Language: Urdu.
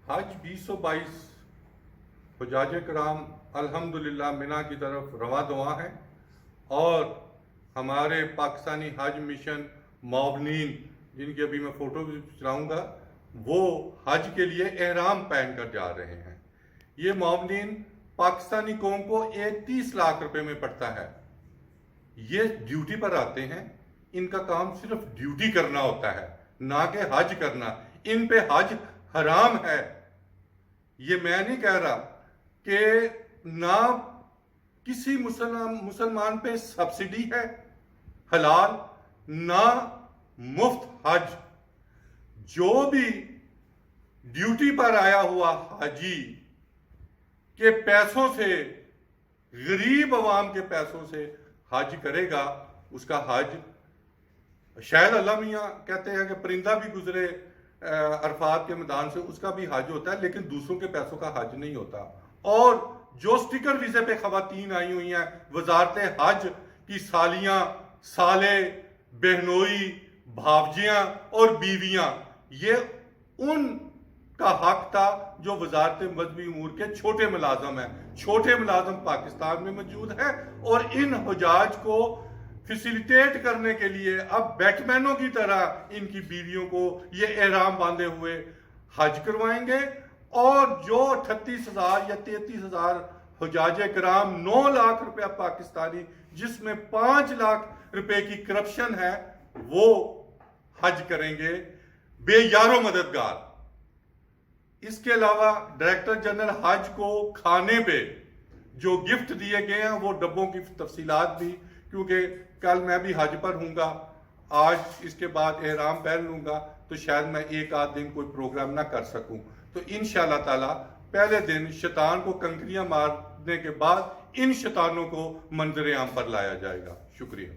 حج 2022 حجاج کرام الحمدللہ منا کی طرف رواں دواں ہیں، اور ہمارے پاکستانی حج مشن معاونین جن کی ابھی میں فوٹو بھی چلاؤں گا، وہ حج کے لیے احرام پہن کر جا رہے ہیں۔ یہ معاونین پاکستانی قوم کو 31 لاکھ روپے میں پڑتا ہے۔ یہ ڈیوٹی پر آتے ہیں، ان کا کام صرف ڈیوٹی کرنا ہوتا ہے، نہ کہ حج کرنا۔ ان پہ حج حرام ہے۔ یہ میں نہیں کہہ رہا کہ نہ کسی مسلمان پہ سبسڈی ہے حلال، نہ مفت حج۔ جو بھی ڈیوٹی پر آیا ہوا حاجی کے پیسوں سے، غریب عوام کے پیسوں سے حج کرے گا، اس کا حج شاید اللہ میاں کہتے ہیں کہ پرندہ بھی گزرے عرفات کے میدان سے، اس کا بھی حج ہوتا ہے، لیکن دوسروں کے پیسوں کا حج نہیں ہوتا۔ اور جو سٹیکر ویزے پہ خواتین آئی ہوئی ہیں، وزارت حج کی سالیاں، سالے، بہنوئی، بھاوجیاں اور بیویاں، یہ ان کا حق تھا جو وزارت مذہبی امور کے چھوٹے ملازم ہیں۔ چھوٹے ملازم پاکستان میں موجود ہیں، اور ان حجاج کو فیسیلیٹیٹ کرنے کے لیے اب بیٹ مینوں کی طرح ان کی بیویوں کو یہ احرام باندھے ہوئے حج کروائیں گے۔ اور جو 38,000 یا 33,000 حجاج کرام 9 لاکھ روپیہ پاکستانی، جس میں 5 لاکھ روپے کی کرپشن ہے، وہ حج کریں گے بے یار و مددگار۔ اس کے علاوہ ڈائریکٹر جنرل حج کو کھانے پہ جو گفٹ دیے گئے ہیں، وہ ڈبوں کی تفصیلات بھی، کیونکہ کل میں بھی حج پر ہوں گا، آج اس کے بعد احرام پہن لوں گا، تو شاید میں ایک آدھ دن کوئی پروگرام نہ کر سکوں۔ تو انشاءاللہ تعالی پہلے دن شیطان کو کنکریاں مارنے کے بعد ان شیطانوں کو منظر عام پر لایا جائے گا۔ شکریہ۔